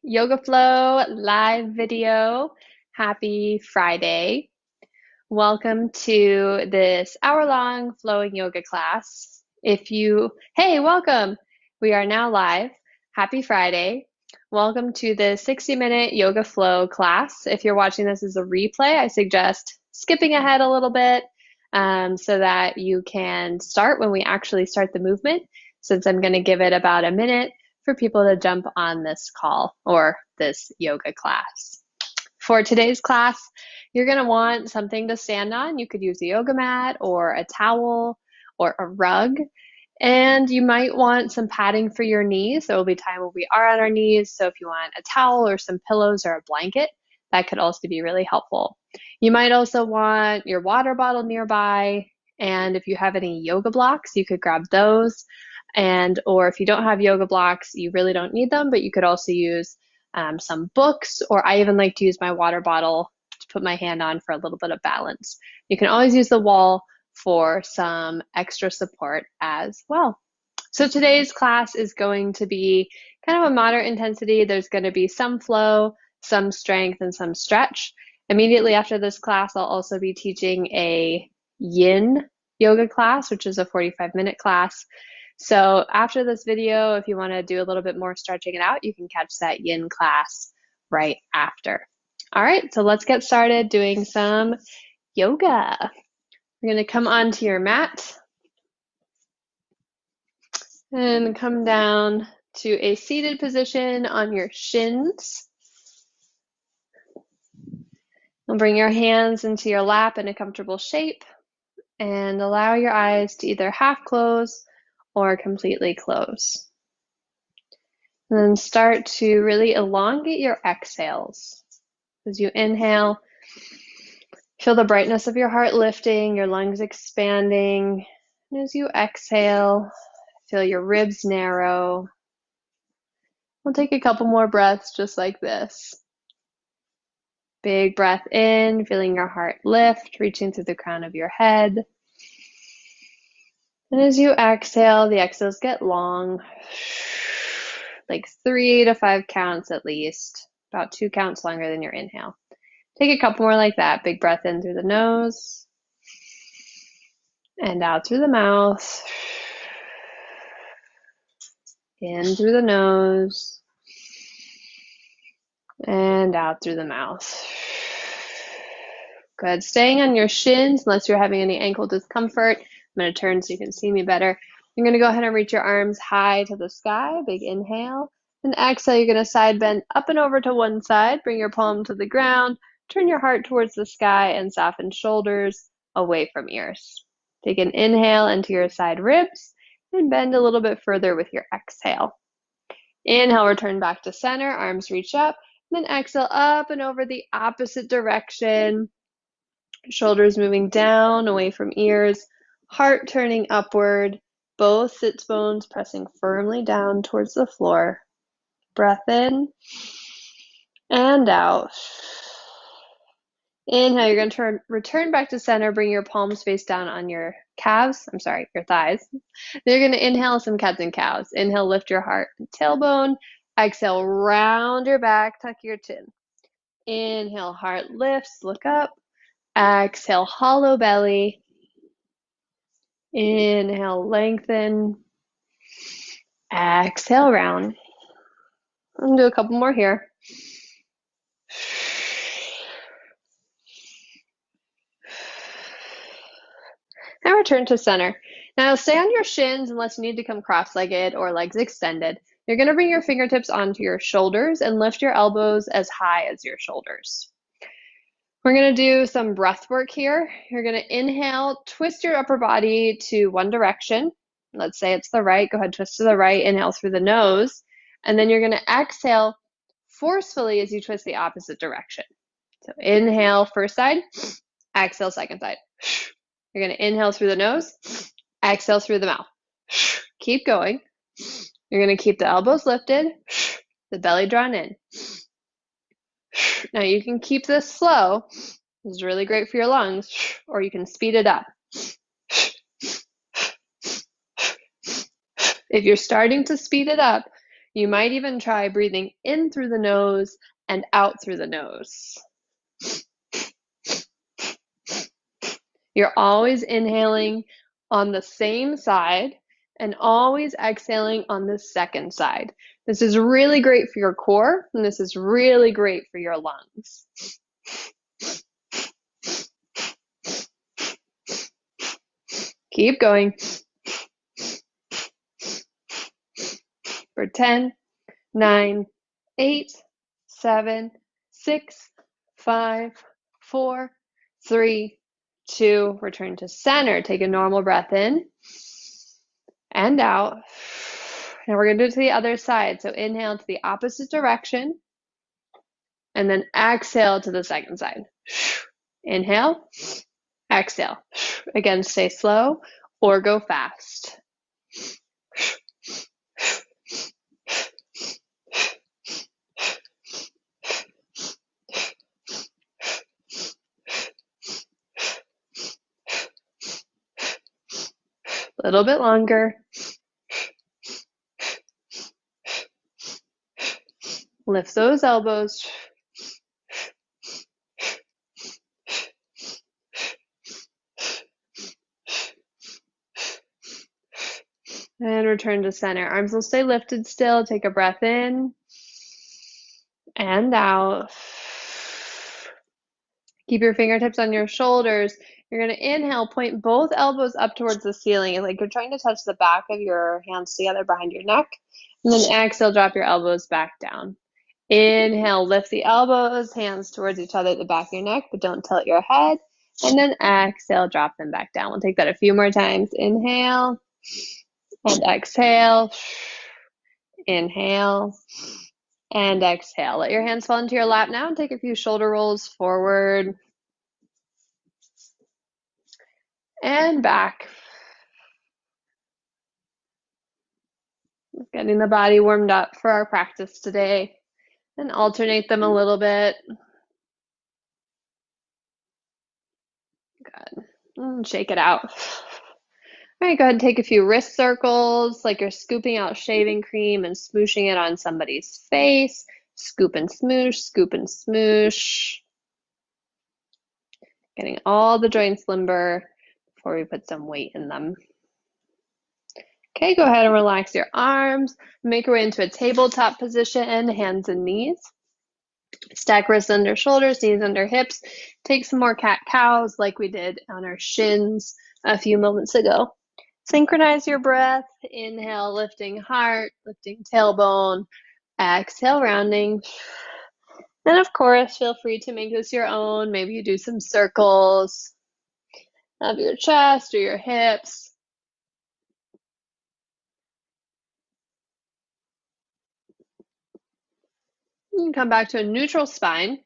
Yoga Flow live video. Happy Friday. Welcome to this hour-long flowing yoga class. Hey, welcome. We are now live. Happy Friday. Welcome to the 60-minute yoga flow class. If you're watching this as a replay, I suggest skipping ahead a little bit so that you can start when we actually start the movement, since I'm going to give it about a minute for people to jump on this call or this yoga class. For today's class, you're going to want something to stand on. You could use a yoga mat or a towel or a rug. And you might want some padding for your knees. There will be time when we are on our knees. So if you want a towel or some pillows or a blanket, that could also be really helpful. You might also want your water bottle nearby. And if you have any yoga blocks, you could grab those. Or if you don't have yoga blocks, you really don't need them, but you could also use some books, or I even like to use my water bottle to put my hand on for a little bit of balance. You can always use the wall for some extra support as well. So today's class is going to be kind of a moderate intensity. There's going to be some flow, some strength, and some stretch. Immediately after this class, I'll also be teaching a yin yoga class, which is a 45-minute class. So after this video, if you want to do a little bit more stretching it out, you can catch that yin class right after. All right, so let's get started doing some yoga. You're going to come onto your mat and come down to a seated position on your shins. And bring your hands into your lap in a comfortable shape and allow your eyes to either half close or completely close. And then start to really elongate your exhales. As you inhale, feel the brightness of your heart lifting, your lungs expanding. And as you exhale, feel your ribs narrow. We'll take a couple more breaths just like this. Big breath in, feeling your heart lift, reaching through the crown of your head. And as you exhale, the exhales get long, like 3 to 5 counts at least, about 2 counts longer than your inhale. Take a couple more like that. Big breath in through the nose and out through the mouth. In through the nose and out through the mouth. Good. Staying on your shins unless you're having any ankle discomfort. I'm going to turn so you can see me better. You're going to go ahead and reach your arms high to the sky. Big inhale. And exhale, you're going to side bend up and over to one side. Bring your palm to the ground. Turn your heart towards the sky and soften shoulders away from ears. Take an inhale into your side ribs and bend a little bit further with your exhale. Inhale, return back to center. Arms reach up. Then exhale up and over the opposite direction. Shoulders moving down, away from ears. Heart turning upward. Both sits bones pressing firmly down towards the floor. Breath in and out. Inhale, you're going to return back to center. Bring your palms face down on your your thighs. Then you're going to inhale some cats and cows. Inhale, lift your heart and tailbone. Exhale, round your back, tuck your chin. Inhale, heart lifts, look up. Exhale, hollow belly. Inhale, lengthen. Exhale, round. I'm going to do a couple more here. Now return to center. Now stay on your shins unless you need to come cross-legged or legs extended. You're going to bring your fingertips onto your shoulders and lift your elbows as high as your shoulders. We're going to do some breath work here. You're going to inhale, twist your upper body to one direction. Let's say it's the right. Go ahead, twist to the right. Inhale through the nose. And then you're going to exhale forcefully as you twist the opposite direction. So inhale, first side. Exhale, second side. You're going to inhale through the nose. Exhale through the mouth. Keep going. You're going to keep the elbows lifted, the belly drawn in. Now you can keep this slow. This is really great for your lungs, or you can speed it up. If you're starting to speed it up, You might even try breathing in through the nose and out through the nose. You're always inhaling on the same side and always exhaling on the second side. This is really great for your core, and this is really great for your lungs. Keep going. For 10, 9, 8, 7, 6, 5, 4, 3, 2, return to center. Take a normal breath in and out. Now we're going to do it to the other side. So inhale to the opposite direction and then exhale to the second side. Inhale, exhale. Again, stay slow or go fast. A little bit longer. Lift those elbows. And return to center. Arms will stay lifted still. Take a breath in and out. Keep your fingertips on your shoulders. You're going to inhale, point both elbows up towards the ceiling, like you're trying to touch the back of your hands together behind your neck. And then exhale, drop your elbows back down. Inhale, lift the elbows, hands towards each other at the back of your neck, but don't tilt your head. And then exhale, drop them back down. We'll take that a few more times. Inhale and exhale. Inhale and exhale. Let your hands fall into your lap now and take a few shoulder rolls forward and back. Getting the body warmed up for our practice today. And alternate them a little bit. Good. And shake it out. All right, go ahead and take a few wrist circles, like you're scooping out shaving cream and smooshing it on somebody's face. Scoop and smoosh, scoop and smoosh. Getting all the joints limber before we put some weight in them. Okay, go ahead and relax your arms. Make your way into a tabletop position, hands and knees. Stack wrists under shoulders, knees under hips. Take some more cat-cows like we did on our shins a few moments ago. Synchronize your breath. Inhale, lifting heart, lifting tailbone. Exhale, rounding. And of course, feel free to make this your own. Maybe you do some circles of your chest or your hips. You can come back to a neutral spine.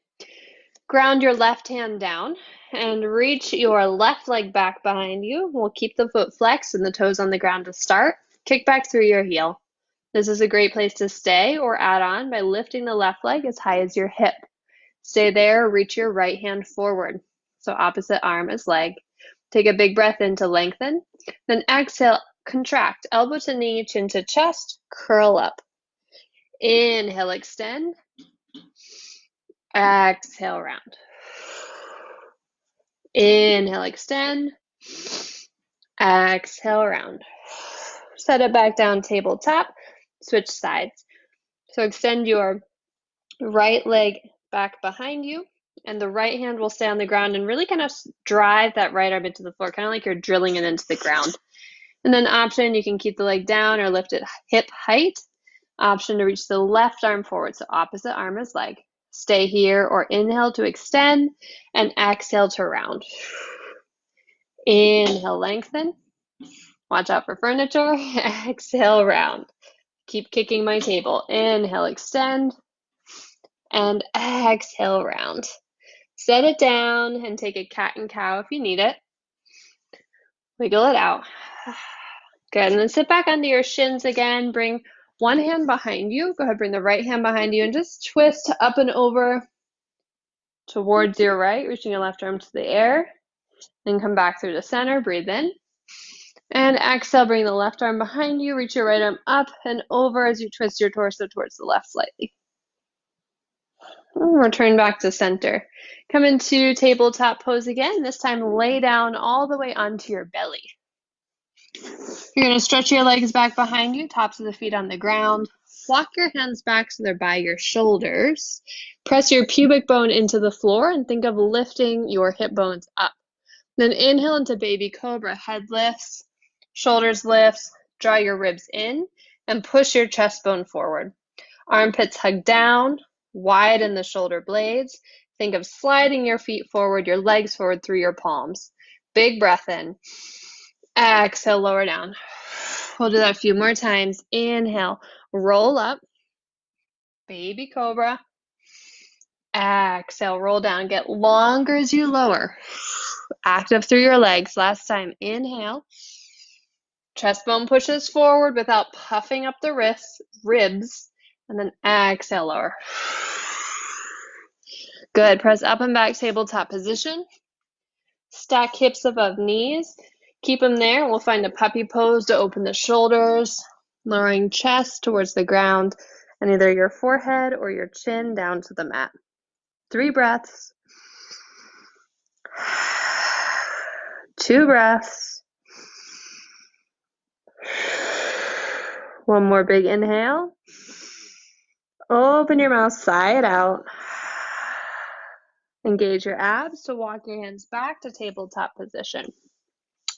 Ground your left hand down and reach your left leg back behind you. We'll keep the foot flexed and the toes on the ground to start. Kick back through your heel. This is a great place to stay or add on by lifting the left leg as high as your hip. Stay there, reach your right hand forward. So opposite arm as leg. Take a big breath in to lengthen. Then exhale, contract, elbow to knee, chin to chest, curl up. Inhale, extend. Exhale, round. Inhale, extend. Exhale, round. Set it back down, tabletop. Switch sides. So extend your right leg back behind you, and the right hand will stay on the ground and really kind of drive that right arm into the floor, kind of like you're drilling it into the ground. And then option, you can keep the leg down or lift it hip height. Option to reach the left arm forward, so opposite arm as leg. Stay here or inhale to extend and exhale to round. Inhale, lengthen. Watch out for furniture. Exhale, round. Keep kicking my table. Inhale, extend. And exhale, round. Set it down and take a cat and cow if you need it. Wiggle it out. Good, and then sit back onto your shins again. Bring one hand behind you. Go ahead, bring the right hand behind you and just twist up and over towards your right, reaching your left arm to the air. Then come back through the center, breathe in. And exhale, bring the left arm behind you, reach your right arm up and over as you twist your torso towards the left slightly. Return back to center. Come into tabletop pose again. This time lay down all the way onto your belly. You're going to stretch your legs back behind you, tops of the feet on the ground. Walk your hands back so they're by your shoulders. Press your pubic bone into the floor and think of lifting your hip bones up. Then inhale into baby cobra, head lifts, shoulders lifts, draw your ribs in, and push your chest bone forward. Armpits hug down, widen the shoulder blades. Think of sliding your feet forward, your legs forward through your palms. Big breath in. Exhale, lower down. We'll do that a few more times. Inhale, roll up, baby cobra. Exhale, roll down. Get longer as you lower. Active through your legs. Last time, inhale. Chest bone pushes forward without puffing up the wrists, ribs, and then exhale, lower. Good. Press up and back, tabletop position. Stack hips above knees. Keep them there. We'll find a puppy pose to open the shoulders, lowering chest towards the ground, and either your forehead or your chin down to the mat. 3 breaths. 2 breaths. 1 more big inhale. Open your mouth, sigh it out. Engage your abs to walk your hands back to tabletop position.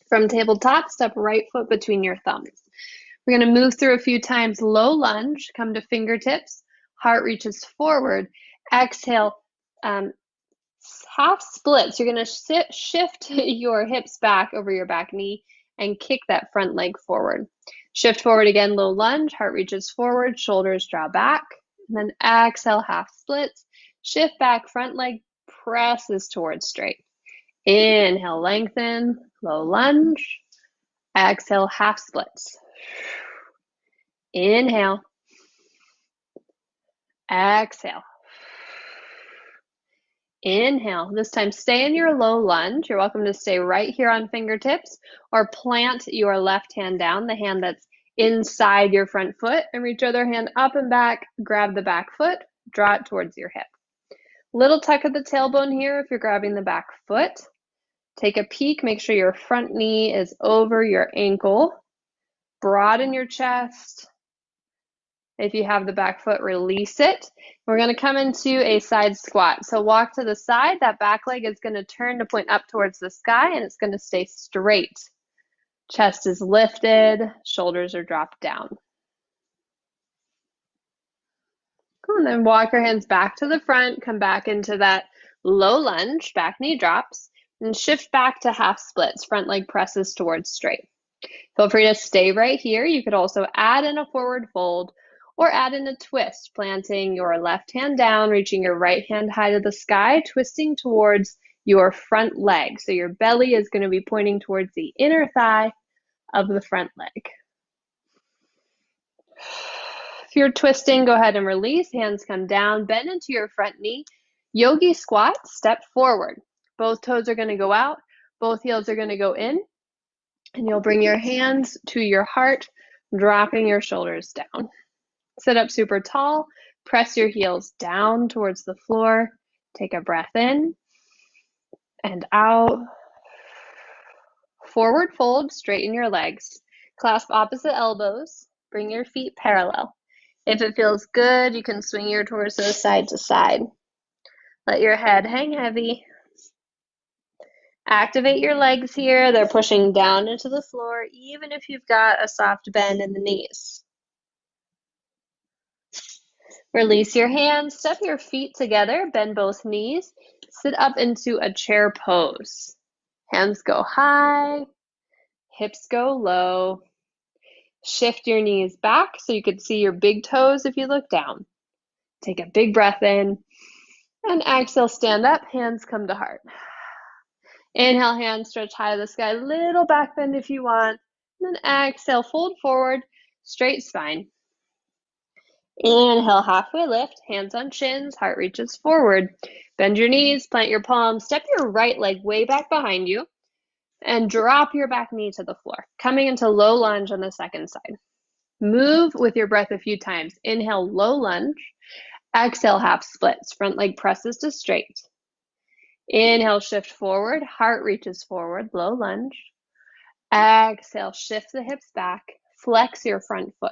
From tabletop, step right foot between your thumbs. We're going to move through a few times. Low lunge, come to fingertips, heart reaches forward. Exhale, half splits. You're going to shift your hips back over your back knee and kick that front leg forward. Shift forward again, low lunge, heart reaches forward, shoulders draw back. And then exhale, half splits. Shift back, front leg presses towards straight. Inhale, lengthen, low lunge. Exhale, half splits. Inhale. Exhale. Inhale. This time stay in your low lunge. You're welcome to stay right here on fingertips or plant your left hand down, the hand that's inside your front foot, and reach your other hand up and back, grab the back foot, draw it towards your hip. Little tuck of the tailbone here if you're grabbing the back foot. Take a peek, make sure your front knee is over your ankle. Broaden your chest. If you have the back foot, release it. We're going to come into a side squat. So walk to the side. That back leg is going to turn to point up towards the sky, and it's going to stay straight. Chest is lifted, shoulders are dropped down. Cool. And then walk your hands back to the front, come back into that low lunge, back knee drops, and shift back to half splits. Front leg presses towards straight. Feel free to stay right here. You could also add in a forward fold or add in a twist, planting your left hand down, reaching your right hand high to the sky, twisting towards your front leg. So your belly is going to be pointing towards the inner thigh of the front leg. If you're twisting, go ahead and release. Hands come down, bend into your front knee. Yogi squat, step forward. Both toes are going to go out. Both heels are going to go in. And you'll bring your hands to your heart, dropping your shoulders down. Sit up super tall. Press your heels down towards the floor. Take a breath in and out. Forward fold, straighten your legs. Clasp opposite elbows. Bring your feet parallel. If it feels good, you can swing your torso side to side. Let your head hang heavy. Activate your legs here. They're pushing down into the floor, even if you've got a soft bend in the knees. Release your hands, step your feet together, bend both knees, sit up into a chair pose. Hands go high, hips go low. Shift your knees back so you can see your big toes if you look down. Take a big breath in, and exhale, stand up, hands come to heart. Inhale, hands stretch high to the sky, little back bend if you want. And then exhale, fold forward, straight spine. Inhale, halfway lift, hands on shins, heart reaches forward. Bend your knees, plant your palms, step your right leg way back behind you. And drop your back knee to the floor, coming into low lunge on the second side. Move with your breath a few times. Inhale, low lunge. Exhale, half splits. Front leg presses to straight. Inhale, shift forward. Heart reaches forward, low lunge. Exhale, shift the hips back. Flex your front foot.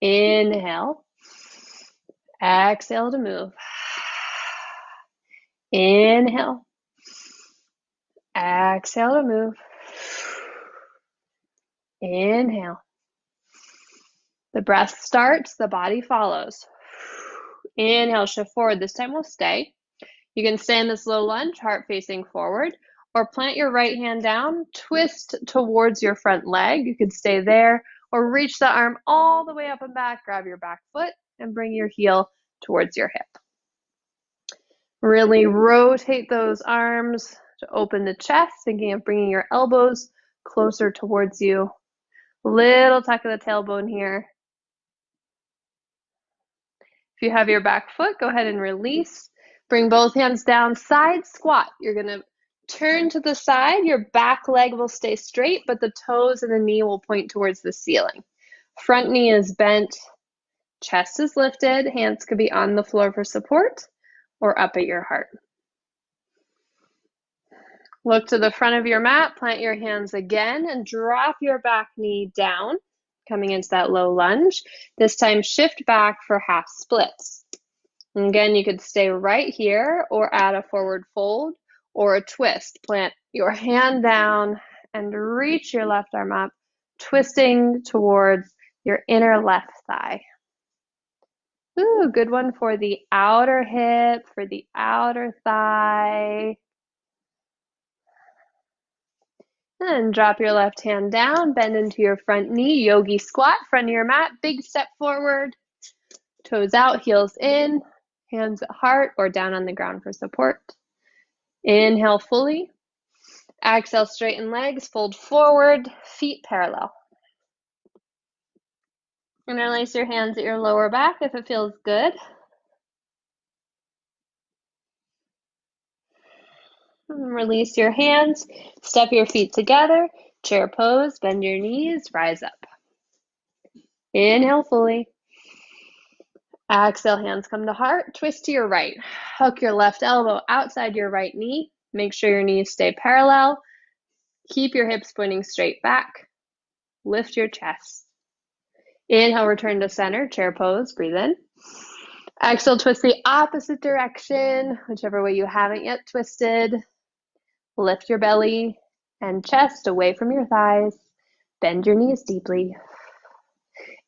Inhale. Exhale to move. Inhale. Exhale to move. Inhale. The breath starts, the body follows. Inhale, shift forward. This time we'll stay. You can stay in this low lunge, heart facing forward, or plant your right hand down, twist towards your front leg. You could stay there, or reach the arm all the way up and back, grab your back foot, and bring your heel towards your hip. Really rotate those arms to open the chest, thinking of bringing your elbows closer towards you. Little tuck of the tailbone here. If you have your back foot, go ahead and release. Bring both hands down, side squat. You're going to turn to the side. Your back leg will stay straight, but the toes and the knee will point towards the ceiling. Front knee is bent, chest is lifted. Hands could be on the floor for support or up at your heart. Look to the front of your mat, plant your hands again, and drop your back knee down, coming into that low lunge. This time, shift back for half splits. And again, you could stay right here or add a forward fold or a twist. Plant your hand down and reach your left arm up, twisting towards your inner left thigh. Ooh, good one for the outer hip, for the outer thigh. And drop your left hand down, bend into your front knee, yogi squat, front of your mat, big step forward, toes out, heels in, hands at heart or down on the ground for support. Inhale fully. Exhale, straighten legs, fold forward, feet parallel. Interlace your hands at your lower back if it feels good. And release your hands, step your feet together, chair pose, bend your knees, rise up. Inhale fully. Exhale, hands come to heart, twist to your right. Hook your left elbow outside your right knee. Make sure your knees stay parallel. Keep your hips pointing straight back. Lift your chest. Inhale, return to center, chair pose, breathe in. Exhale, twist the opposite direction, whichever way you haven't yet twisted. Lift your belly and chest away from your thighs. Bend your knees deeply.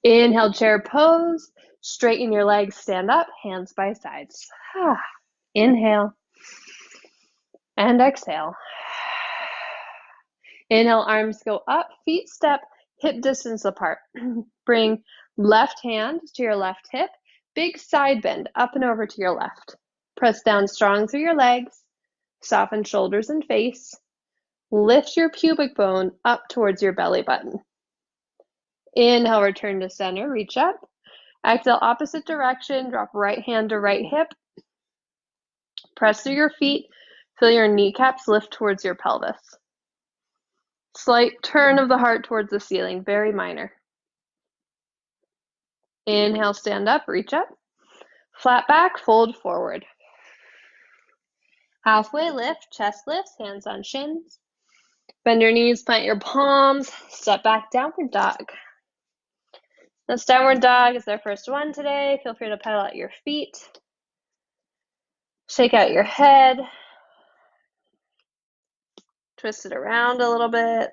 Inhale, chair pose. Straighten your legs, stand up, hands by sides. Inhale and exhale. Inhale, arms go up, feet step, hip distance apart. Bring left hand to your left hip, big side bend up and over to your left. Press down strong through your legs, soften shoulders and face. Lift your pubic bone up towards your belly button. Inhale, return to center, reach up. Exhale, opposite direction, drop right hand to right hip. Press through your feet, feel your kneecaps lift towards your pelvis. Slight turn of the heart towards the ceiling, very minor. Inhale, stand up, reach up. Flat back, fold forward. Halfway lift, chest lifts, hands on shins. Bend your knees, plant your palms, step back, downward dog. This downward dog is our first one today. Feel free to pedal out your feet. Shake out your head. Twist it around a little bit.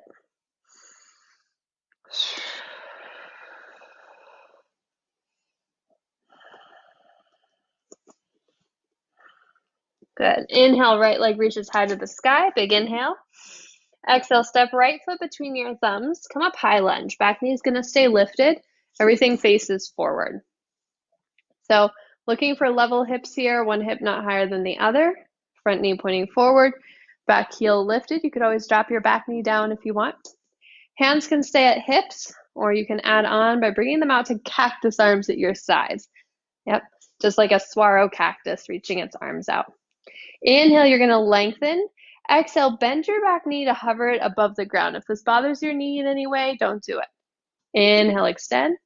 Good. Inhale, right leg reaches high to the sky. Big inhale. Exhale, step right foot between your thumbs. Come up high lunge. Back knee is going to stay lifted. Everything faces forward. So looking for level hips here, one hip not higher than the other. Front knee pointing forward. Back heel lifted. You could always drop your back knee down if you want. Hands can stay at hips, or you can add on by bringing them out to cactus arms at your sides. Yep, just like a saguaro cactus reaching its arms out. Inhale, you're going to lengthen. Exhale, bend your back knee to hover it above the ground. If this bothers your knee in any way, don't do it. Inhale, extend.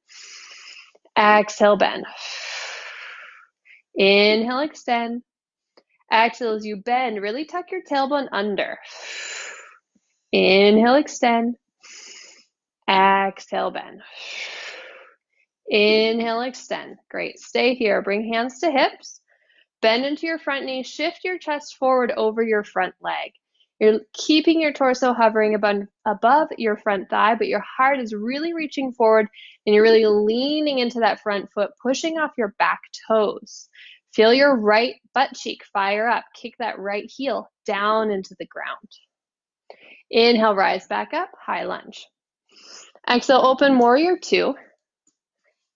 Exhale, bend. Inhale, extend. Exhale as you bend, really tuck your tailbone under. Inhale, extend. Exhale, bend. Inhale, extend. Great. Stay here. Bring hands to hips. Bend into your front knee. Shift your chest forward over your front leg. You're keeping your torso hovering above your front thigh, but your heart is really reaching forward and you're really leaning into that front foot, pushing off your back toes. Feel your right butt cheek fire up. Kick that right heel down into the ground. Inhale, rise back up, high lunge. Exhale, open warrior two.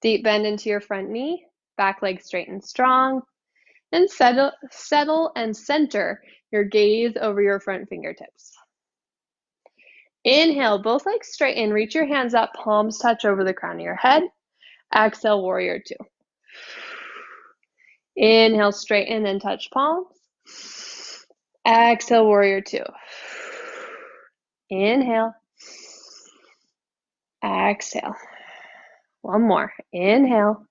Deep bend into your front knee, back leg straight and strong. And settle and center your gaze over your front fingertips. Inhale, both legs straighten. Reach your hands up, palms touch over the crown of your head. Exhale, warrior two. Inhale, straighten and touch palms. Exhale, warrior two. Inhale. Exhale. One more. Inhale.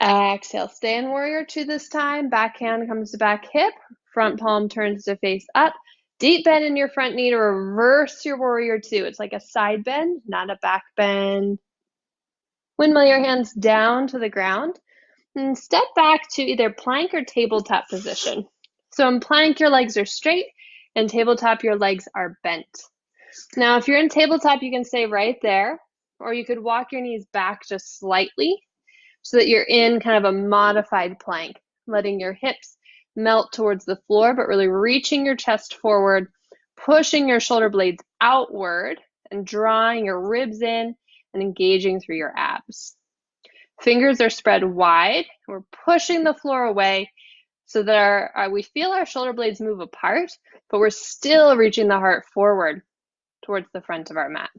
Exhale. Stay in warrior two this time. Back hand comes to back hip. Front palm turns to face up. Deep bend in your front knee to reverse your warrior two. It's like a side bend, not a back bend. Windmill your hands down to the ground. And step back to either plank or tabletop position. So in plank, your legs are straight, and tabletop, your legs are bent. Now, if you're in tabletop, you can stay right there, or you could walk your knees back just slightly so that you're in kind of a modified plank, letting your hips melt towards the floor, but really reaching your chest forward, pushing your shoulder blades outward, and drawing your ribs in and engaging through your abs. Fingers are spread wide. We're pushing the floor away so that we feel our shoulder blades move apart, but we're still reaching the heart forward towards the front of our mat.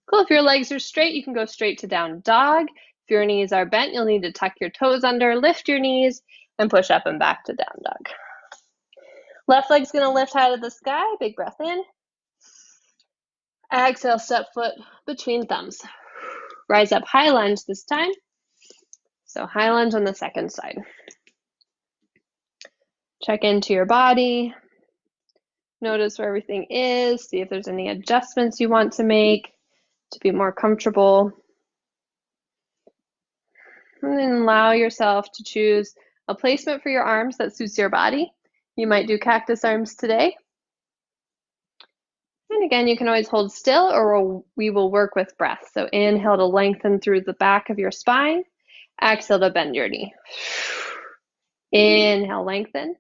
Cool. If your legs are straight, you can go straight to down dog. If your knees are bent, you'll need to tuck your toes under, lift your knees, and push up and back to down dog. Left leg's going to lift high to the sky. Big breath in. Exhale, step foot between thumbs. Rise up, high lunge this time. So high lunge on the second side. Check into your body. Notice where everything is. See if there's any adjustments you want to make to be more comfortable. And then allow yourself to choose a placement for your arms that suits your body. You might do cactus arms today. And again, you can always hold still, or we will work with breath. So inhale to lengthen through the back of your spine. Exhale to bend your knee. Inhale, lengthen.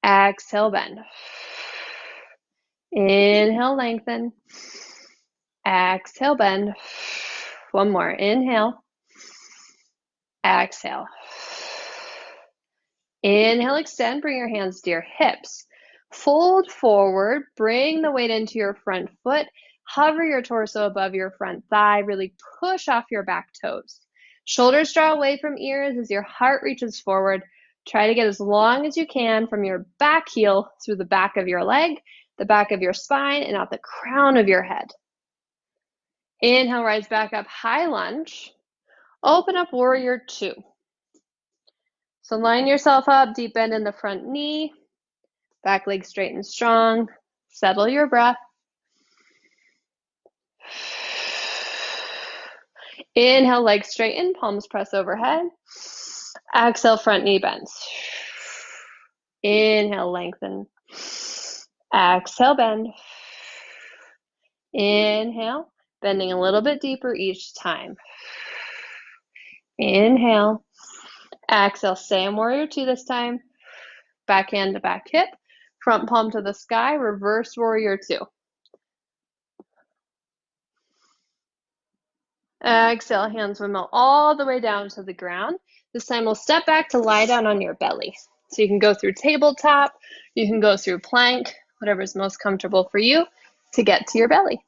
Exhale, bend. Inhale, lengthen. Exhale, bend. One more. Inhale. Exhale. Inhale, extend. Bring your hands to your hips. Fold forward. Bring the weight into your front foot. Hover your torso above your front thigh. Really push off your back toes. Shoulders draw away from ears as your heart reaches forward. Try to get as long as you can from your back heel through the back of your leg, the back of your spine, and out the crown of your head. Inhale, rise back up, high lunge. Open up, warrior two. So line yourself up, deep bend in the front knee, back leg straight and strong. Settle your breath. Inhale, legs straighten, palms press overhead. Exhale, front knee bends. Inhale, lengthen. Exhale, bend. Inhale, bending a little bit deeper each time. Inhale. Exhale, stay in warrior two this time. Back hand to back hip. Front palm to the sky. Reverse warrior two. Exhale, hands windmill all the way down to the ground. This time we'll step back to lie down on your belly. So you can go through tabletop, you can go through plank, whatever's most comfortable for you to get to your belly.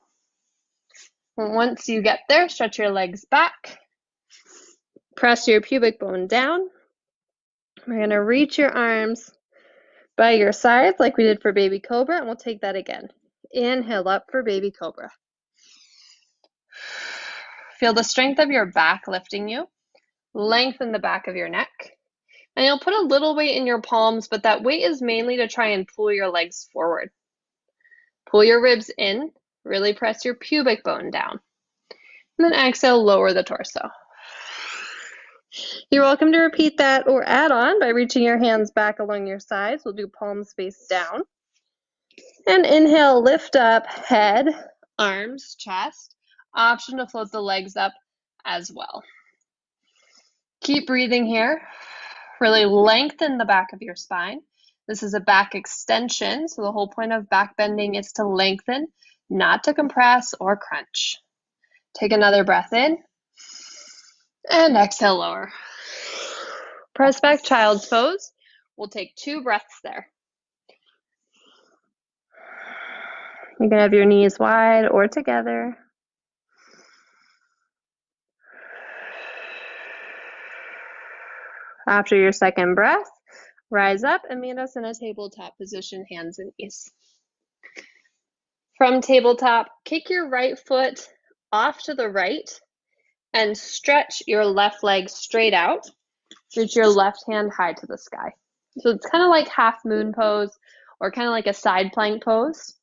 And once you get there, stretch your legs back. Press your pubic bone down. We're going to reach your arms by your sides like we did for baby cobra, and we'll take that again. Inhale up for baby cobra. Feel the strength of your back lifting you. Lengthen the back of your neck. And you'll put a little weight in your palms, but that weight is mainly to try and pull your legs forward. Pull your ribs in. Really press your pubic bone down. And then exhale, lower the torso. You're welcome to repeat that or add on by reaching your hands back along your sides. We'll do palms face down. And inhale, lift up, head, arms, chest. Option to float the legs up as well. Keep breathing here. Really lengthen the back of your spine. This is a back extension, so the whole point of back bending is to lengthen, not to compress or crunch. Take another breath in, and exhale, lower. Press back, child's pose. We'll take 2 breaths there. You can have your knees wide or together. After your second breath, rise up and meet us in a tabletop position, hands and knees. From tabletop, kick your right foot off to the right and stretch your left leg straight out. Reach your left hand high to the sky. So it's kind of like half moon pose or kind of like a side plank pose.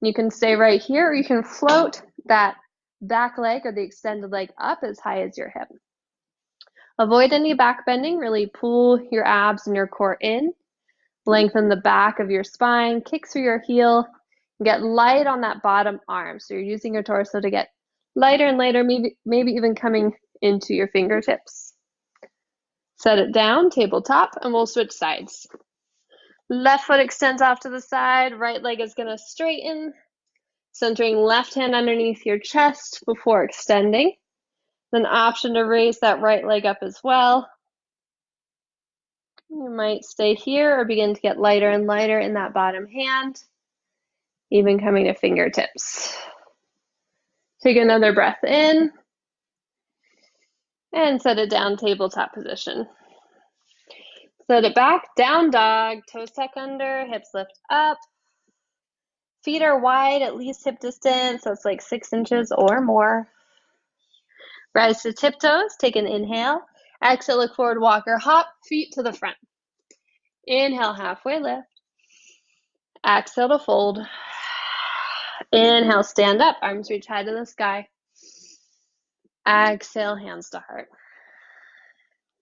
You can stay right here, or you can float that back leg or the extended leg up as high as your hip. Avoid any back bending. Really pull your abs and your core in. Lengthen the back of your spine. Kick through your heel. Get light on that bottom arm. So you're using your torso to get lighter and lighter, maybe even coming into your fingertips. Set it down, tabletop, and we'll switch sides. Left foot extends off to the side. Right leg is going to straighten. Centering left hand underneath your chest before extending. Then option to raise that right leg up as well. You might stay here or begin to get lighter and lighter in that bottom hand, even coming to fingertips. Take another breath in and set it down, tabletop position. Set it back, down dog, toes tuck under, hips lift up. Feet are wide, at least hip distance, so it's like 6 inches or more. Rise to tiptoes, take an inhale. Exhale, look forward, walk or hop, feet to the front. Inhale, halfway lift. Exhale to fold. Inhale, stand up, arms reach high to the sky. Exhale, hands to heart.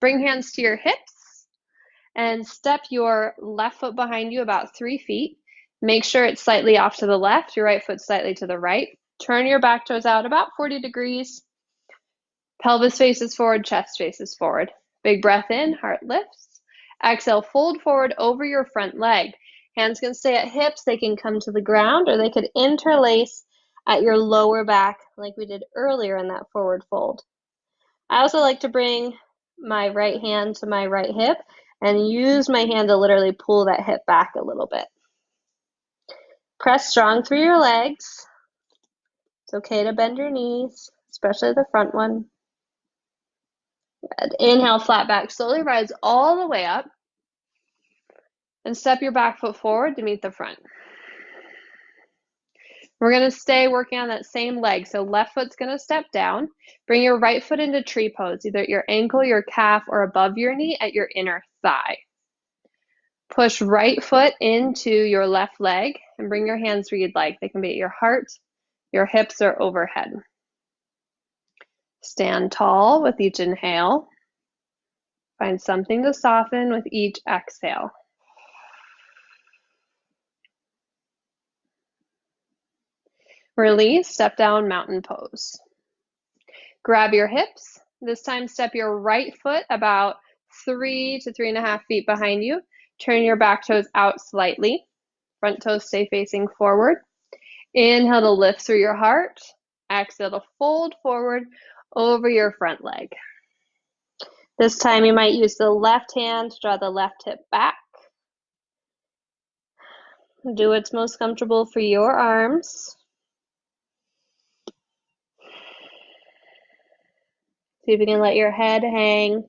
Bring hands to your hips and step your left foot behind you about 3 feet. Make sure it's slightly off to the left, your right foot slightly to the right. Turn your back toes out about 40 degrees. Pelvis faces forward, chest faces forward. Big breath in, heart lifts. Exhale, fold forward over your front leg. Hands can stay at hips, they can come to the ground, or they could interlace at your lower back like we did earlier in that forward fold. I also like to bring my right hand to my right hip and use my hand to literally pull that hip back a little bit. Press strong through your legs. It's okay to bend your knees, especially the front one. Good. Inhale, flat back, slowly rise all the way up and step your back foot forward to meet the front. We're going to stay working on that same leg. So left foot's going to step down. Bring your right foot into tree pose, either at your ankle, your calf, or above your knee at your inner thigh. Push right foot into your left leg and bring your hands where you'd like. They can be at your heart, your hips, or overhead. Stand tall with each inhale. Find something to soften with each exhale. Release, step down, mountain pose. Grab your hips. This time step your right foot about 3 to 3.5 feet behind you. Turn your back toes out slightly. Front toes stay facing forward. Inhale to lift through your heart. Exhale to fold forward over your front leg. This time you might use the left hand to draw the left hip back. Do what's most comfortable for your arms. See if you can let your head hang.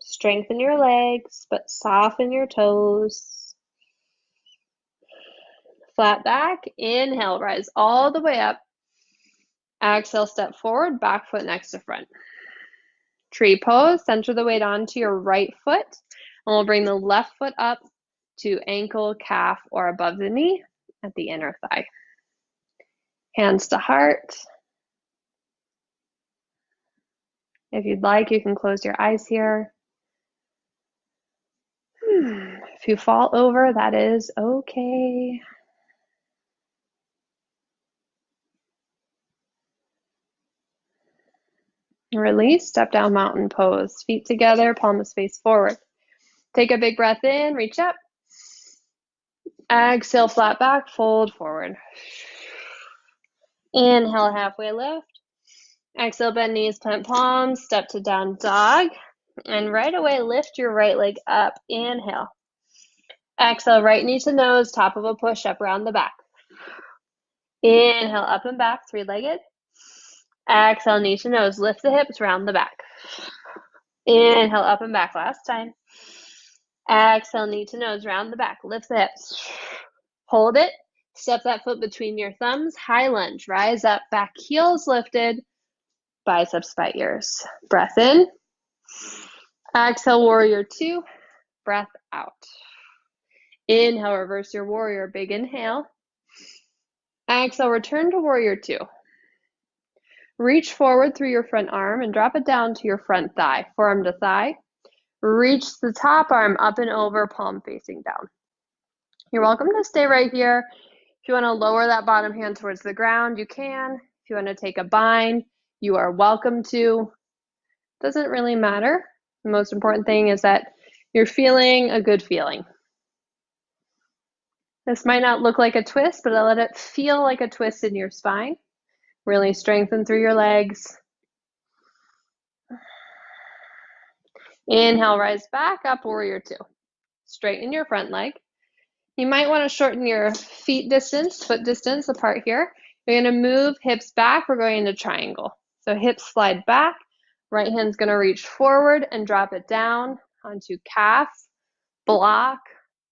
Strengthen your legs, but soften your toes. Flat back. Inhale, rise all the way up. Exhale, step forward, back foot next to front. Tree pose, center the weight onto your right foot, and we'll bring the left foot up to ankle, calf, or above the knee at the inner thigh. Hands to heart. If you'd like, you can close your eyes here. If you fall over, that is okay. Release, step down mountain pose. Feet together, palms face forward. Take a big breath in, reach up. Exhale, flat back, fold forward. Inhale, halfway lift. Exhale, bend knees, plant palms, step to down dog. And right away, lift your right leg up. Inhale. Exhale, right knee to nose, top of a push-up, round the back. Inhale, up and back, three-legged. Exhale, knee to nose, lift the hips, round the back. Inhale, up and back, last time. Exhale, knee to nose, round the back, lift the hips. Hold it, step that foot between your thumbs, high lunge, rise up, back heels lifted, biceps by ears. Breath in. Exhale, warrior two, breath out. Inhale, reverse your warrior, big inhale. Exhale, return to warrior two. Reach forward through your front arm and drop it down to your front thigh, forearm to thigh. Reach the top arm up and over, palm facing down. You're welcome to stay right here. If you want to lower that bottom hand towards the ground, you can. If you want to take a bind, you are welcome to. Doesn't really matter. The most important thing is that you're feeling a good feeling. This might not look like a twist, but I'll let it feel like a twist in your spine. Really strengthen through your legs. Inhale, rise back up, warrior two. Straighten your front leg. You might want to shorten your feet distance, foot distance apart here. You're going to move hips back. We're going into triangle. So hips slide back. Right hand's going to reach forward and drop it down onto calf, block,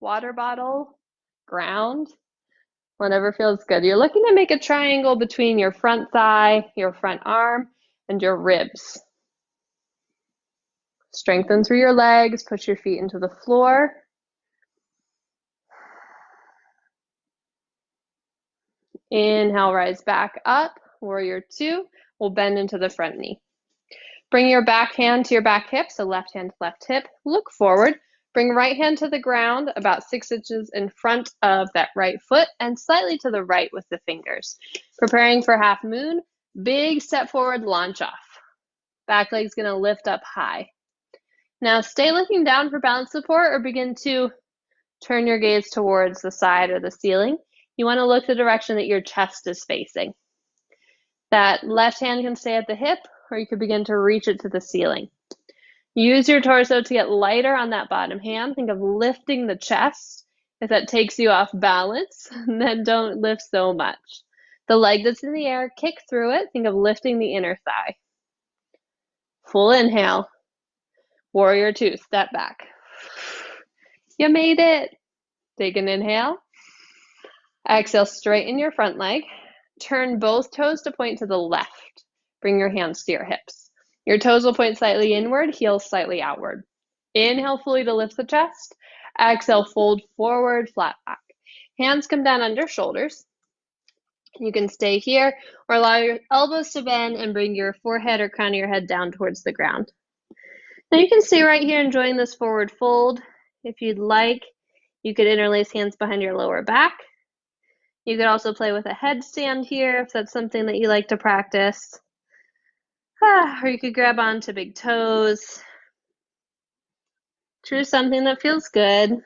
water bottle, ground, whatever feels good. You're looking to make a triangle between your front thigh, your front arm, and your ribs. Strengthen through your legs, push your feet into the floor. Inhale, rise back up, warrior two. We'll bend into the front knee. Bring your back hand to your back hip, so left hand to left hip. Look forward. Bring right hand to the ground, about 6 inches in front of that right foot, and slightly to the right with the fingers. Preparing for half moon. Big step forward, launch off. Back leg's gonna lift up high. Now stay looking down for balance support or begin to turn your gaze towards the side or the ceiling. You want to look the direction that your chest is facing. That left hand can stay at the hip, or you could begin to reach it to the ceiling. Use your torso to get lighter on that bottom hand. Think of lifting the chest. If that takes you off balance, then don't lift so much. The leg that's in the air, kick through it. Think of lifting the inner thigh. Full inhale. Warrior two, step back. You made it. Take an inhale. Exhale, straighten your front leg. Turn both toes to point to the left. Bring your hands to your hips. Your toes will point slightly inward, heels slightly outward. Inhale fully to lift the chest. Exhale, fold forward, flat back. Hands come down under shoulders. You can stay here or allow your elbows to bend and bring your forehead or crown of your head down towards the ground. Now you can stay right here enjoying this forward fold. If you'd like, you could interlace hands behind your lower back. You could also play with a headstand here if that's something that you like to practice. Or you could grab onto big toes. Choose something that feels good. If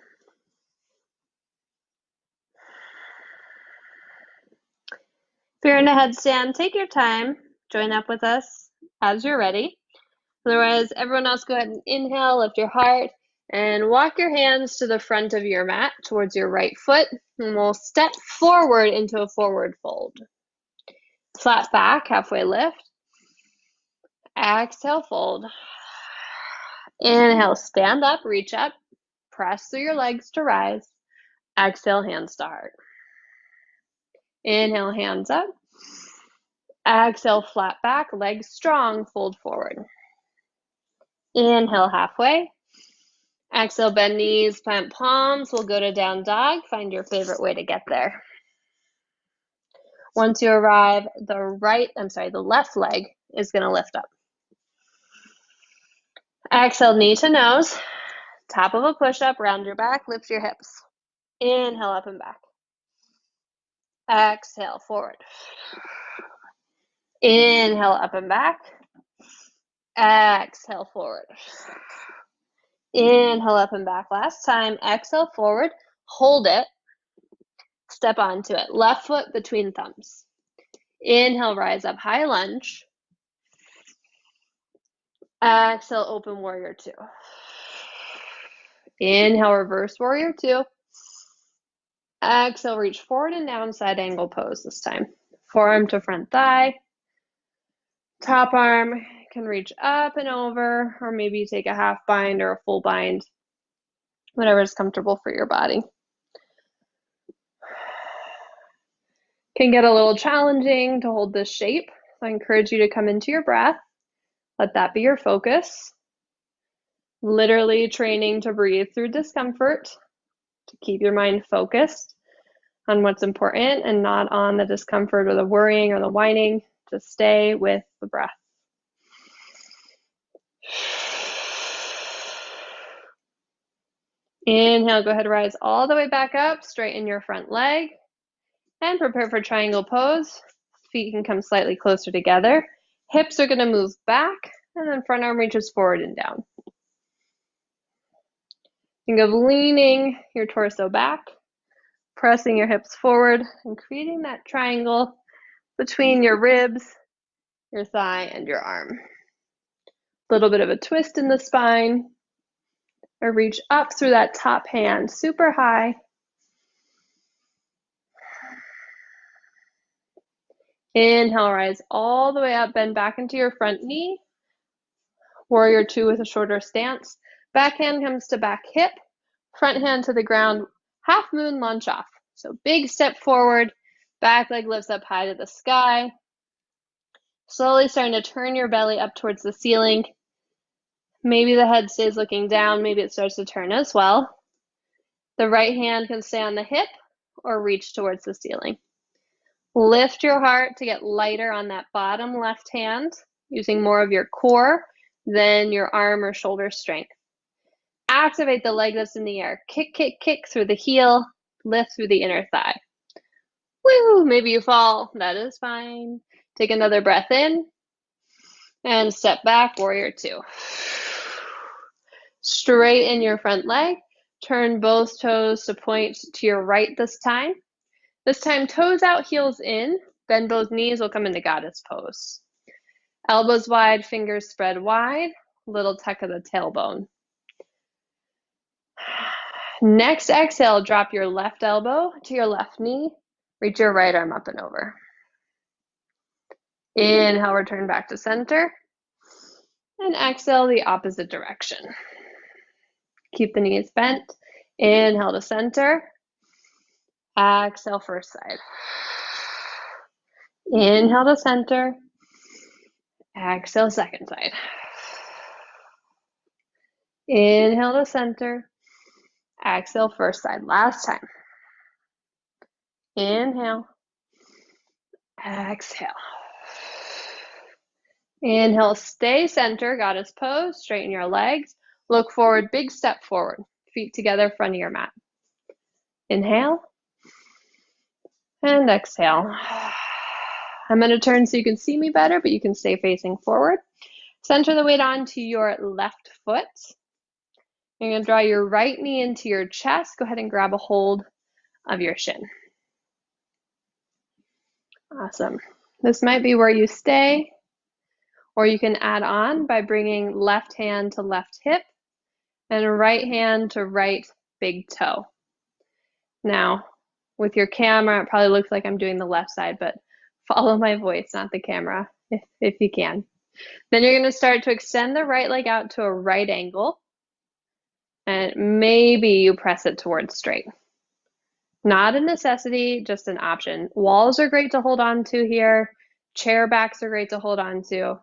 you're in a headstand, take your time. Join up with us as you're ready. Otherwise, everyone else go ahead and inhale, lift your heart, and walk your hands to the front of your mat towards your right foot. And we'll step forward into a forward fold. Flat back, halfway lift. Exhale, fold. Inhale, stand up, reach up, press through your legs to rise. Exhale, hands to heart. Inhale, hands up. Exhale, flat back, legs strong, fold forward. Inhale, halfway. Exhale, bend knees, plant palms. We'll go to down dog. Find your favorite way to get there. Once you arrive, the left leg is going to lift up. Exhale, knee to nose. Top of a push-up, round your back, lift your hips. Inhale, up and back. Exhale, forward. Inhale, up and back. Exhale, forward. Inhale, up and back. Last time, exhale, forward. Hold it. Step onto it. Left foot between thumbs. Inhale, rise up, high lunge. Exhale, open warrior two. Inhale, reverse warrior two. Exhale, reach forward and down, side angle pose this time. Forearm to front thigh. Top arm can reach up and over, or maybe you take a half bind or a full bind, whatever is comfortable for your body. Can get a little challenging to hold this shape, so I encourage you to come into your breath. Let that be your focus. Literally training to breathe through discomfort, to keep your mind focused on what's important and not on the discomfort or the worrying or the whining. Just stay with the breath. Inhale, go ahead, rise all the way back up, straighten your front leg, and prepare for triangle pose. Feet can come slightly closer together. Hips are going to move back, and then front arm reaches forward and down. Think of leaning your torso back, pressing your hips forward, and creating that triangle between your ribs, your thigh, and your arm. A little bit of a twist in the spine, or reach up through that top hand, super high. Inhale, rise all the way up, bend back into your front knee. Warrior two with a shorter stance. Back hand comes to back hip, front hand to the ground, half moon lunge off. So big step forward, back leg lifts up high to the sky. Slowly starting to turn your belly up towards the ceiling. Maybe the head stays looking down, maybe it starts to turn as well. The right hand can stay on the hip or reach towards the ceiling. Lift your heart to get lighter on that bottom left hand, using more of your core than your arm or shoulder strength. Activate the leg that's in the air. Kick, kick, kick through the heel, lift through the inner thigh. Woo! Maybe you fall, that is fine. Take another breath in, and step back, warrior two. Straighten your front leg, turn both toes to point to your right this time. This time, toes out, heels in, bend both knees, will come into goddess pose. Elbows wide, fingers spread wide, little tuck of the tailbone. Next exhale, drop your left elbow to your left knee, reach your right arm up and over. Inhale, return back to center, and exhale the opposite direction. Keep the knees bent. Inhale to center. Exhale, first side. Inhale to center. Exhale, second side. Inhale to center. Exhale, first side. Last time. Inhale. Exhale. Inhale, stay center, goddess pose. Straighten your legs. Look forward, big step forward. Feet together, front of your mat. Inhale. And exhale. I'm going to turn so you can see me better, but you can stay facing forward. Center the weight onto your left foot. You're going to draw your right knee into your chest. Go ahead and grab a hold of your shin. Awesome. This might be where you stay, or you can add on by bringing left hand to left hip and right hand to right big toe. Now, with your camera, it probably looks like I'm doing the left side, but follow my voice, not the camera, if you can. Then you're going to start to extend the right leg out to a right angle. And maybe you press it towards straight. Not a necessity, just an option. Walls are great to hold on to here. Chair backs are great to hold on to.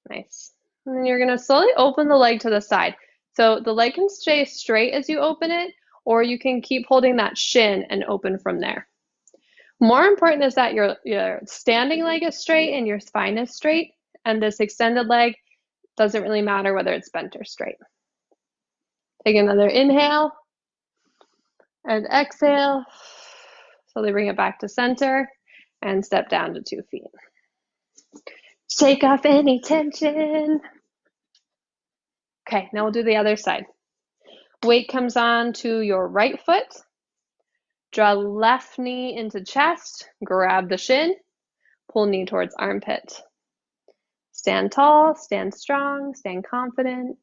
Nice. And then you're going to slowly open the leg to the side. So the leg can stay straight as you open it, or you can keep holding that shin and open from there. More important is that your standing leg is straight and your spine is straight, and this extended leg doesn't really matter whether it's bent or straight. Take another inhale and exhale. Slowly bring it back to center and step down to 2 feet. Shake off any tension. Okay, now we'll do the other side. Weight comes on to your right foot. Draw left knee into chest. Grab the shin. Pull knee towards armpit. Stand tall, stand strong, stand confident.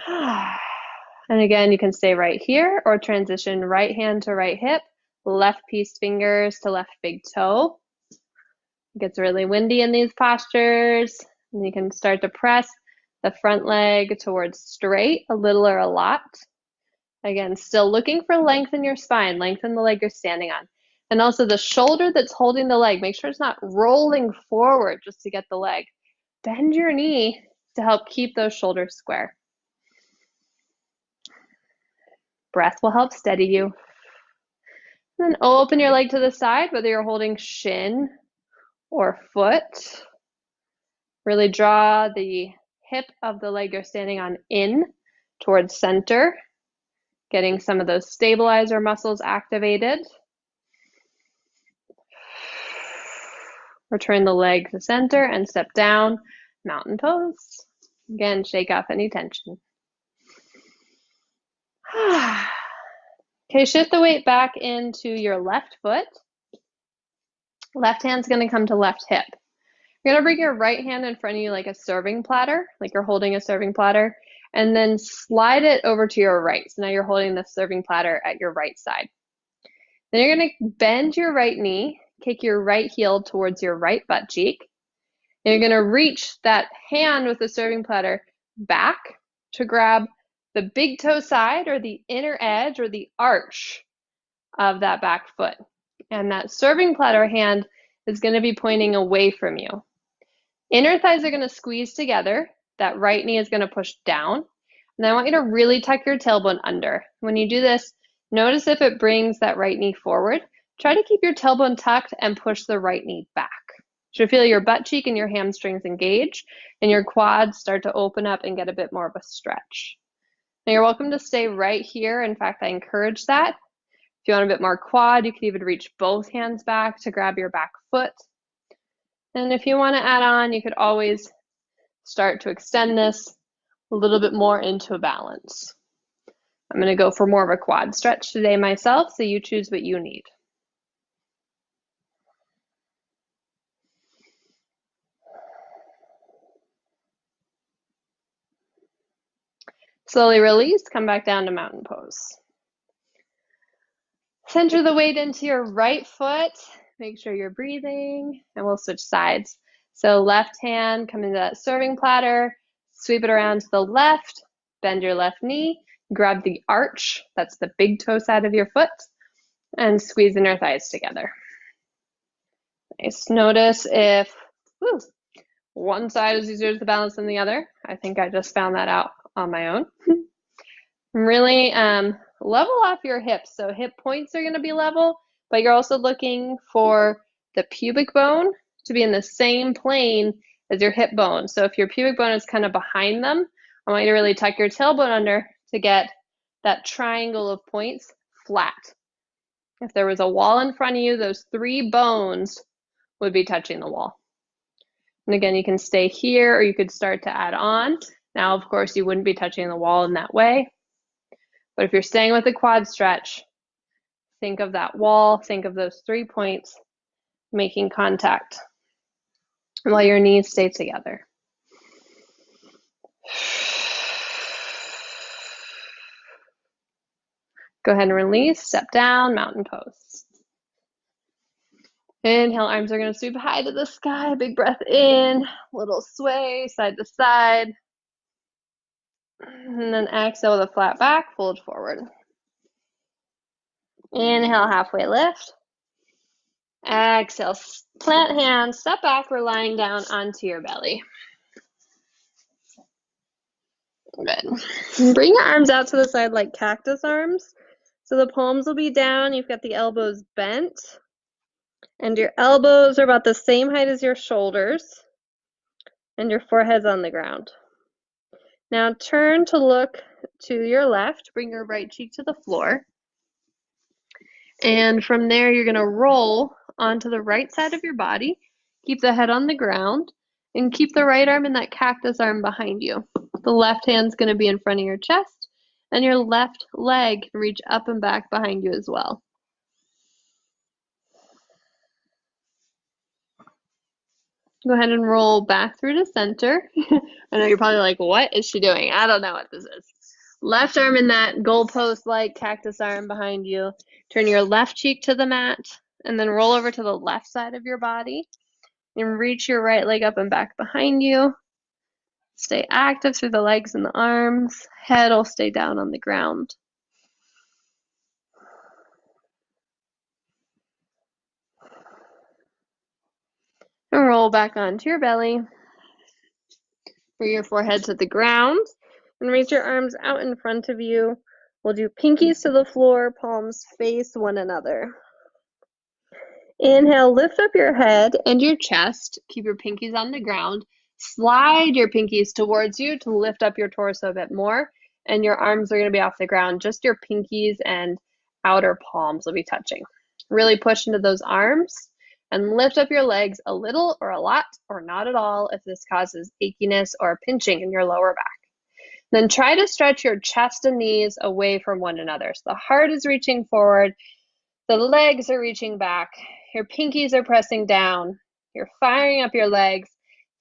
And again, you can stay right here or transition right hand to right hip, left piece fingers to left big toe. It gets really windy in these postures. And you can start to press the front leg towards straight, a little or a lot. Again, still looking for length in your spine, lengthen the leg you're standing on. And also the shoulder that's holding the leg, make sure it's not rolling forward just to get the leg. Bend your knee to help keep those shoulders square. Breath will help steady you. And then open your leg to the side, whether you're holding shin or foot. Really draw the hip of the leg you're standing on in towards center, getting some of those stabilizer muscles activated. Return the leg to center and step down, mountain pose. Again, shake off any tension. Okay, shift the weight back into your left foot. Left hand's gonna come to left hip. You're gonna bring your right hand in front of you like a serving platter, like you're holding a serving platter, and then slide it over to your right. So now you're holding the serving platter at your right side. Then you're gonna bend your right knee, kick your right heel towards your right butt cheek. And you're gonna reach that hand with the serving platter back to grab the big toe side or the inner edge or the arch of that back foot. And that serving platter hand is gonna be pointing away from you. Inner thighs are gonna squeeze together. That right knee is gonna push down. And I want you to really tuck your tailbone under. When you do this, notice if it brings that right knee forward. Try to keep your tailbone tucked and push the right knee back. You should feel your butt cheek and your hamstrings engage, and your quads start to open up and get a bit more of a stretch. Now you're welcome to stay right here. In fact, I encourage that. If you want a bit more quad, you can even reach both hands back to grab your back foot. And if you want to add on, you could always start to extend this a little bit more into a balance. I'm going to go for more of a quad stretch today myself, so you choose what you need. Slowly release, come back down to mountain pose. Center the weight into your right foot. Make sure you're breathing, and we'll switch sides. So left hand, come into that serving platter, sweep it around to the left, bend your left knee, grab the arch, that's the big toe side of your foot, and squeeze inner thighs together. Nice. Notice if one side is easier to balance than the other. I think I just found that out on my own. Really level off your hips. So hip points are going to be level, but you're also looking for the pubic bone to be in the same plane as your hip bone. So if your pubic bone is kind of behind them, I want you to really tuck your tailbone under to get that triangle of points flat. If there was a wall in front of you, those 3 bones would be touching the wall. And again, you can stay here or you could start to add on. Now, of course, you wouldn't be touching the wall in that way. But if you're staying with the quad stretch, think of that wall, think of those 3 points making contact while your knees stay together. Go ahead and release, step down, mountain pose. Inhale, arms are going to sweep high to the sky. Big breath in, little sway side to side. And then exhale with a flat back, fold forward. Inhale, halfway lift. Exhale, plant hands, step back, we're lying down onto your belly. Good. Bring your arms out to the side like cactus arms. So the palms will be down, you've got the elbows bent, and your elbows are about the same height as your shoulders, and your forehead's on the ground. Now turn to look to your left, bring your right cheek to the floor, and from there you're going to roll onto the right side of your body, keep the head on the ground, and keep the right arm in that cactus arm behind you. The left hand's going to be in front of your chest, and your left leg can reach up and back behind you as well. Go ahead and roll back through to center. I know you're probably like, what is she doing? I don't know what this is. Left arm in that goalpost-like cactus arm behind you. Turn your left cheek to the mat, and then roll over to the left side of your body. And reach your right leg up and back behind you. Stay active through the legs and the arms. Head will stay down on the ground. And roll back onto your belly. Bring your forehead to the ground. And reach your arms out in front of you. We'll do pinkies to the floor, palms face one another. Inhale, lift up your head and your chest. Keep your pinkies on the ground. Slide your pinkies towards you to lift up your torso a bit more. And your arms are going to be off the ground. Just your pinkies and outer palms will be touching. Really push into those arms and lift up your legs a little or a lot or not at all if this causes achiness or pinching in your lower back. Then try to stretch your chest and knees away from one another. So the heart is reaching forward, the legs are reaching back, your pinkies are pressing down, you're firing up your legs.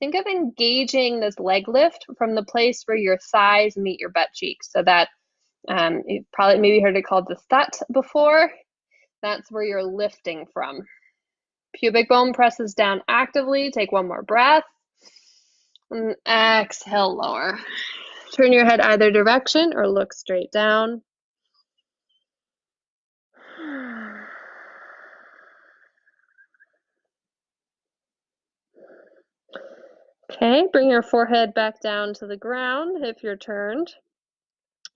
Think of engaging this leg lift from the place where your thighs meet your butt cheeks. So that you've probably maybe heard it called the thut before. That's where you're lifting from. Pubic bone presses down actively. Take one more breath. And exhale, lower. Turn your head either direction or look straight down. Okay, bring your forehead back down to the ground if you're turned.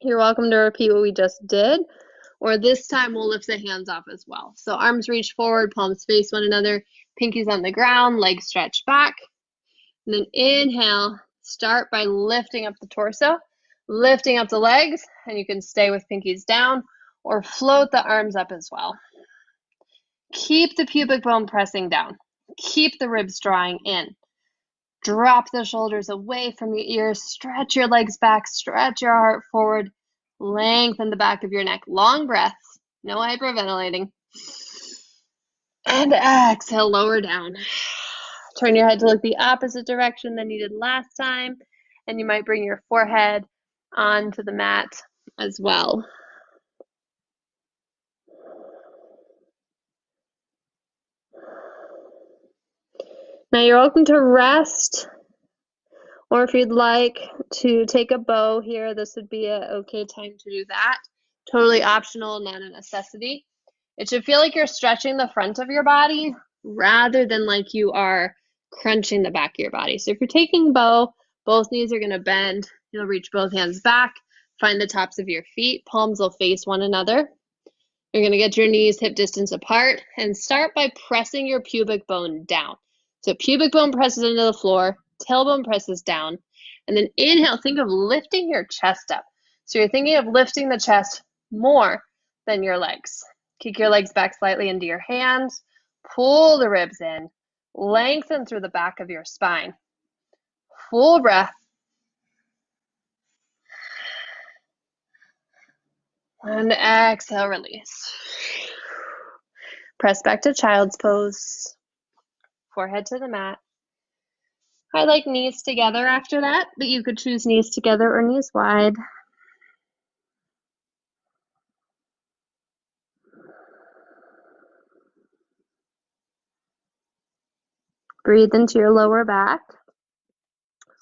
You're welcome to repeat what we just did, or this time we'll lift the hands off as well. So arms reach forward, palms face one another, pinkies on the ground, legs stretch back. And then inhale, start by lifting up the torso, lifting up the legs, and you can stay with pinkies down or float the arms up as well. Keep the pubic bone pressing down. Keep the ribs drawing in. Drop the shoulders away from your ears. Stretch your legs back. Stretch your heart forward. Lengthen the back of your neck. Long breaths. No hyperventilating. And exhale, lower down. Turn your head to look the opposite direction than you did last time. And you might bring your forehead onto the mat as well. Now you're welcome to rest, or if you'd like to take a bow here, this would be an okay time to do that. Totally optional, not a necessity. It should feel like you're stretching the front of your body rather than like you are crunching the back of your body. So if you're taking bow, both knees are going to bend. You'll reach both hands back, find the tops of your feet, palms will face one another. You're going to get your knees hip distance apart and start by pressing your pubic bone down. So pubic bone presses into the floor, tailbone presses down, and then inhale, think of lifting your chest up. So you're thinking of lifting the chest more than your legs. Kick your legs back slightly into your hands, pull the ribs in, lengthen through the back of your spine. Full breath. And exhale, release. Press back to child's pose. Forehead to the mat. I like knees together after that, but you could choose knees together or knees wide. Breathe into your lower back.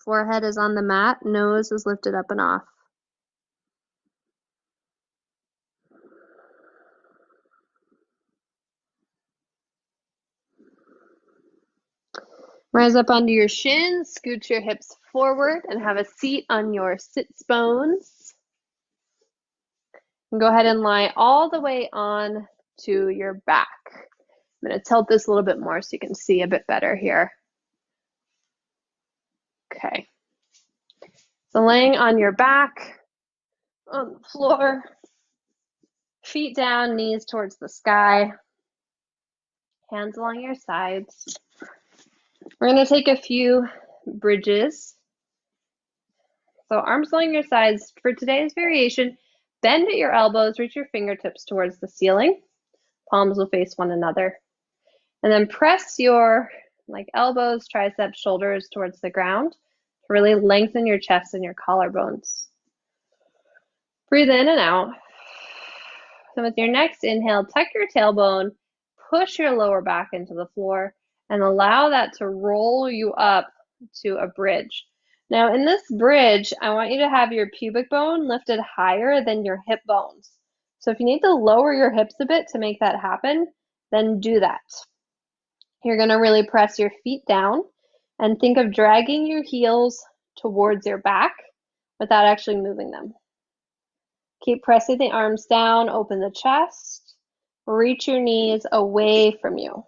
Forehead is on the mat, nose is lifted up and off. Rise up onto your shins, scoot your hips forward, and have a seat on your sits bones. And go ahead and lie all the way on to your back. I'm going to tilt this a little bit more so you can see a bit better here. Okay. So laying on your back, on the floor, feet down, knees towards the sky, hands along your sides. We're going to take a few bridges. So arms along your sides. For today's variation, bend at your elbows, reach your fingertips towards the ceiling. Palms will face one another. And then press your elbows, triceps, shoulders towards the ground to really lengthen your chest and your collarbones. Breathe in and out. So with your next inhale, tuck your tailbone, push your lower back into the floor, and allow that to roll you up to a bridge. Now in this bridge, I want you to have your pubic bone lifted higher than your hip bones. So if you need to lower your hips a bit to make that happen, then do that. You're going to really press your feet down and think of dragging your heels towards your back without actually moving them. Keep pressing the arms down, open the chest, reach your knees away from you.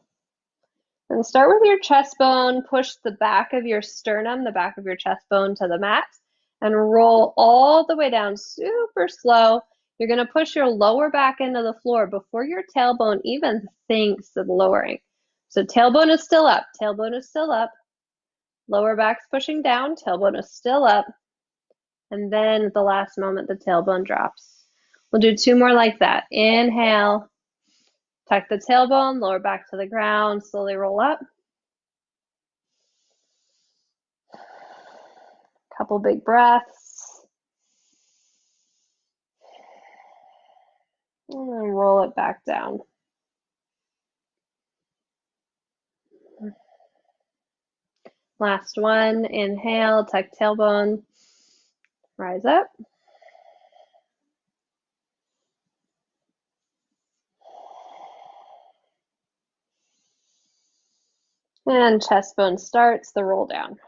And start with your chest bone, push the back of your sternum, the back of your chest bone to the mat, and roll all the way down super slow. You're going to push your lower back into the floor before your tailbone even thinks of lowering. So tailbone is still up, tailbone is still up, lower back's pushing down, tailbone is still up, and then at the last moment, the tailbone drops. We'll do two more like that. Inhale, tuck the tailbone, lower back to the ground, slowly roll up. Couple big breaths. And then roll it back down. Last one, inhale, tuck tailbone, rise up. And chest bone starts the roll down.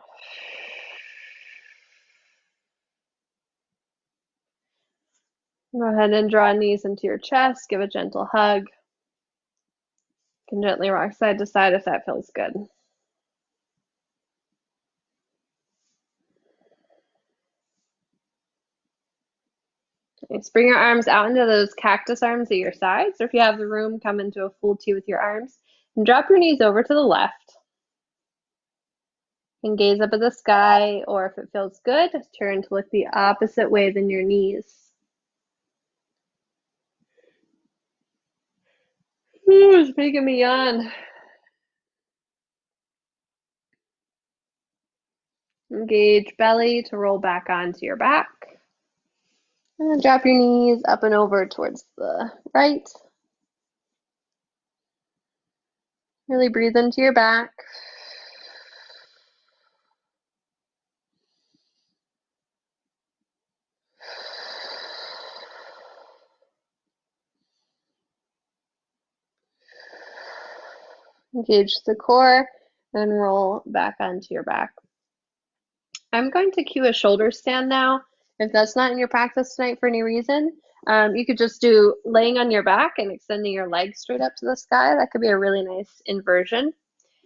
Go ahead and draw knees into your chest, give a gentle hug. You can gently rock side to side if that feels good. Nice. Bring your arms out into those cactus arms at your sides, or if you have the room, come into a full T with your arms. And drop your knees over to the left. And gaze up at the sky, or if it feels good, turn to look the opposite way than your knees. Ooh, it's making me yawn. Engage belly to roll back onto your back. And then drop your knees up and over towards the right. Really breathe into your back. Engage the core and roll back onto your back. I'm going to cue a shoulder stand now. If that's not in your practice tonight for any reason, you could just do laying on your back and extending your legs straight up to the sky. That could be a really nice inversion.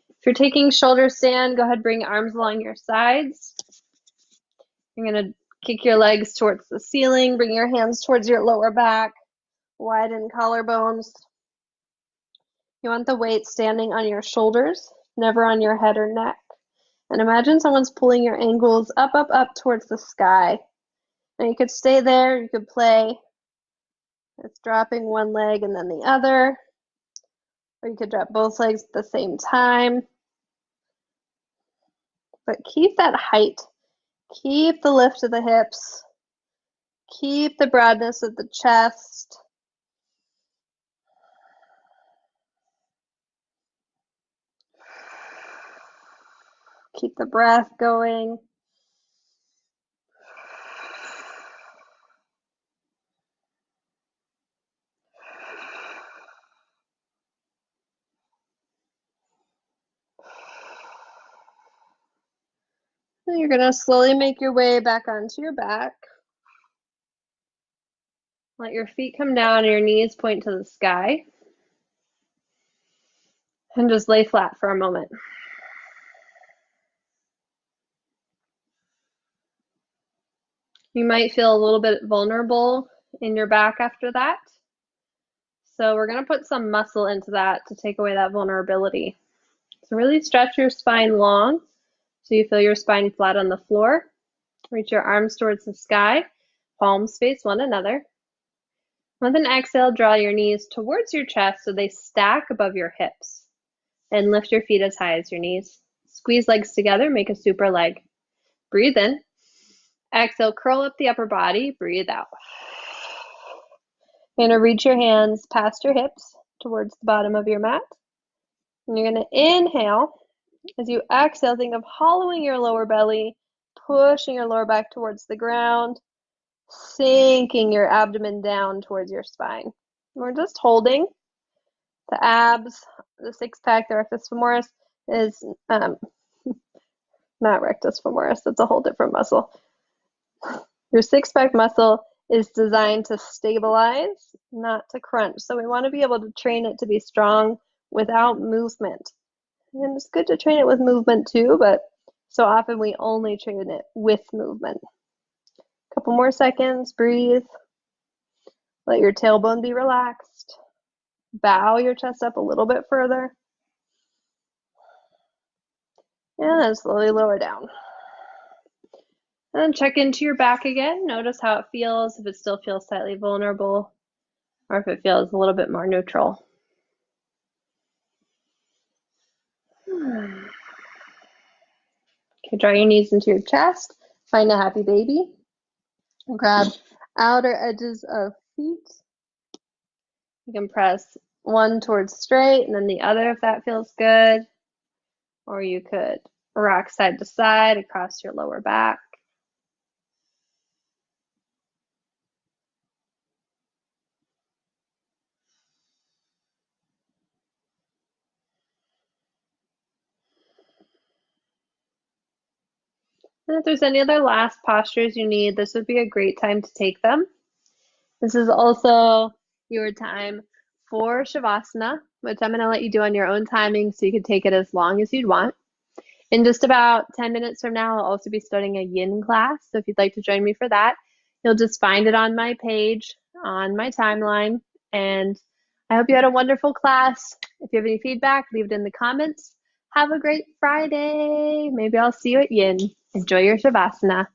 If you're taking shoulder stand, go ahead, bring arms along your sides. You're going to kick your legs towards the ceiling, bring your hands towards your lower back, widen collarbones. You want the weight standing on your shoulders, never on your head or neck. And imagine someone's pulling your ankles up, up, up towards the sky. And you could stay there, you could play. It's dropping one leg and then the other. Or you could drop both legs at the same time. But keep that height. Keep the lift of the hips. Keep the broadness of the chest. Keep the breath going. And you're going to slowly make your way back onto your back. Let your feet come down and your knees point to the sky. And just lay flat for a moment. You might feel a little bit vulnerable in your back after that. So we're going to put some muscle into that to take away that vulnerability. So really stretch your spine long so you feel your spine flat on the floor. Reach your arms towards the sky, palms face one another. With an exhale, draw your knees towards your chest so they stack above your hips. And lift your feet as high as your knees. Squeeze legs together, make a super leg. Breathe in. Exhale, curl up the upper body, breathe out. You're going to reach your hands past your hips towards the bottom of your mat. And you're going to inhale. As you exhale, think of hollowing your lower belly, pushing your lower back towards the ground, sinking your abdomen down towards your spine. And we're just holding the abs, the six-pack, the rectus femoris is not rectus femoris, that's a whole different muscle. Your six-pack muscle is designed to stabilize, not to crunch. So we want to be able to train it to be strong without movement. And it's good to train it with movement too, but so often we only train it with movement. A couple more seconds, breathe. Let your tailbone be relaxed. Bow your chest up a little bit further. And then slowly lower down. And then check into your back again. Notice how it feels, if it still feels slightly vulnerable, or if it feels a little bit more neutral. Okay, draw your knees into your chest. Find a happy baby. Grab outer edges of feet. You can press one towards straight and then the other if that feels good. Or you could rock side to side across your lower back. And if there's any other last postures you need, this would be a great time to take them. This is also your time for Shavasana, which I'm going to let you do on your own timing so you can take it as long as you'd want. In just about 10 minutes from now, I'll also be starting a yin class. So if you'd like to join me for that, you'll just find it on my page, on my timeline. And I hope you had a wonderful class. If you have any feedback, leave it in the comments. Have a great Friday. Maybe I'll see you at yin. Enjoy your Shavasana.